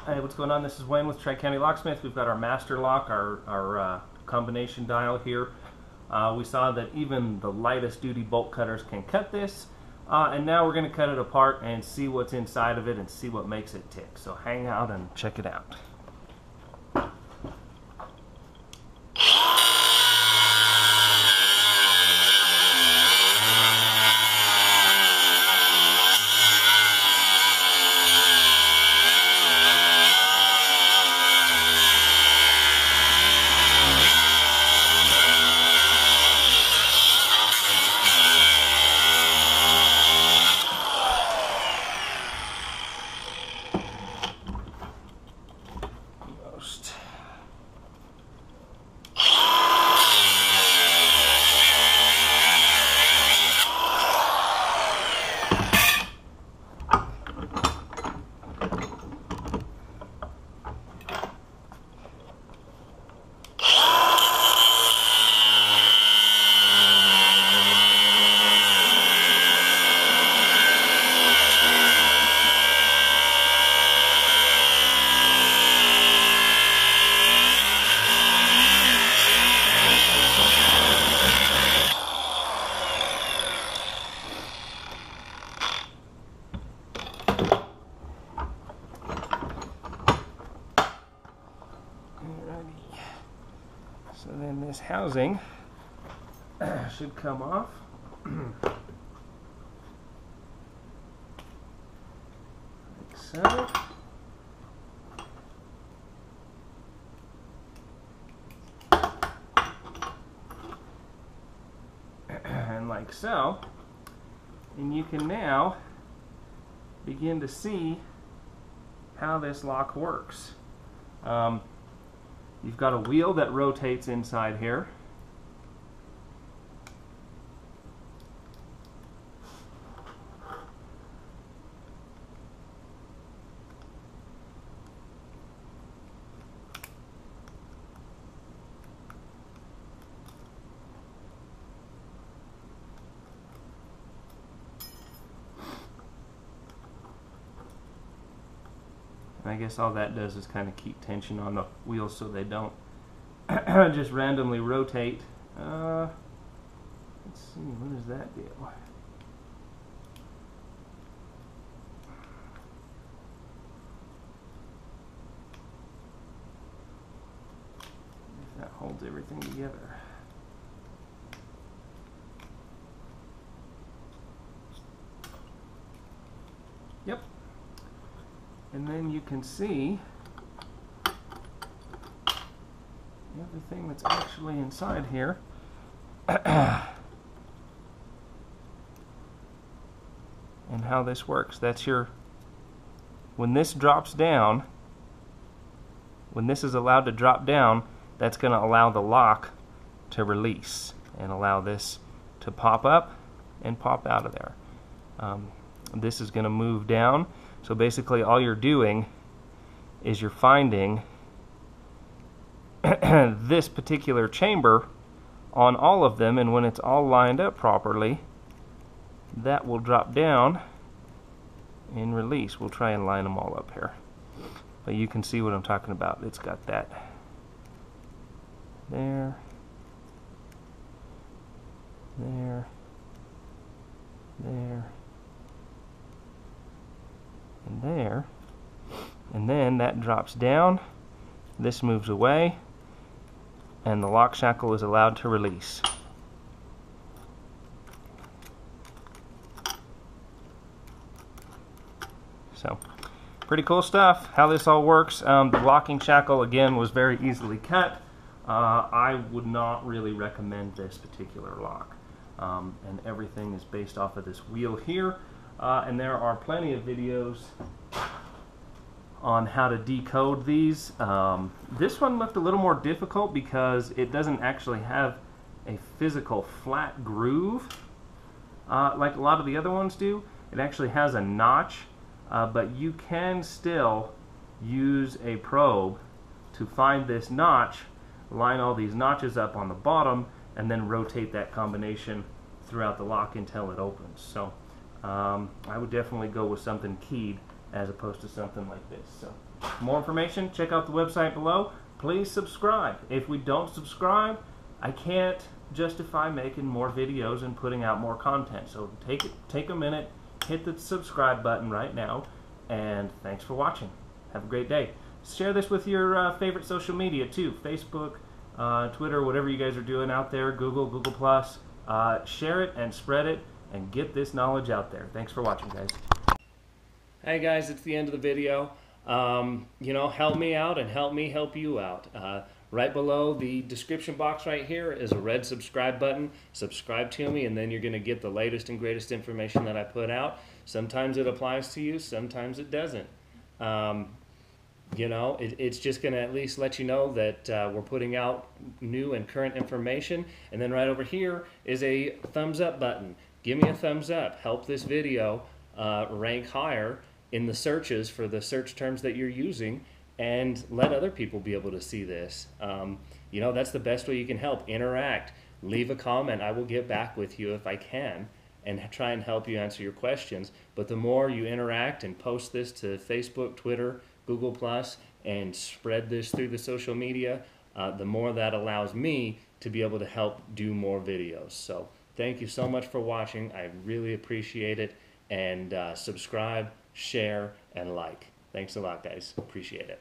Hey, what's going on? This is Wayne with Tri County Locksmith. We've got our master lock, our combination dial here. We saw that even the lightest duty bolt cutters can cut this, and now we're going to cut it apart and see what's inside of it and see what makes it tick. So hang out and check it out. So then this housing should come off. Like so. And like so. And you can now begin to see how this lock works. You've got a wheel that rotates inside here. I guess all that does is kind of keep tension on the wheels so they don't just randomly rotate. Let's see, what does that do? If that holds everything together. Yep. And then you can see everything that's actually inside here. And how this works. That's your, when this drops down, when this is allowed to drop down, that's going to allow the lock to release and allow this to pop up and pop out of there. This is going to move down. So basically all you're doing is you're finding this particular chamber on all of them, and when it's all lined up properly, that will drop down and release. We'll try and line them all up here. But you can see what I'm talking about. It's got that there, there, there, and there, and then that drops down, this moves away, and the lock shackle is allowed to release. So pretty cool stuff how this all works. The locking shackle again was very easily cut. I would not really recommend this particular lock, and everything is based off of this wheel here. And there are plenty of videos on how to decode these. This one looked a little more difficult because it doesn't actually have a physical flat groove like a lot of the other ones do. It actually has a notch, but you can still use a probe to find this notch, line all these notches up on the bottom, and then rotate that combination throughout the lock until it opens. So I would definitely go with something keyed as opposed to something like this. So for more information, check out the website below. Please subscribe. If we don't subscribe, I can't justify making more videos and putting out more content. So take a minute, hit the subscribe button right now, and thanks for watching. Have a great day. Share this with your favorite social media too, Facebook, Twitter, whatever you guys are doing out there, Google Plus. Share it and spread it and get this knowledge out there. Thanks for watching, guys. Hey guys, it's the end of the video. You know, help me out and help me help you out. Right below the description box right here is a red subscribe button. Subscribe to me and then you're going to get the latest and greatest information that I put out. Sometimes it applies to you, sometimes it doesn't. You know, it's just going to at least let you know that we're putting out new and current information. And then right over here is a thumbs up button. Give me a thumbs up. Help this video rank higher in the searches for the search terms that you're using, and let other people be able to see this. You know, that's the best way you can help. Interact. Leave a comment. I will get back with you if I can and try and help you answer your questions. But the more you interact and post this to Facebook, Twitter, Google Plus, and spread this through the social media, the more that allows me to be able to help do more videos. So thank you so much for watching. I really appreciate it. And subscribe, share, and like. Thanks a lot, guys. Appreciate it.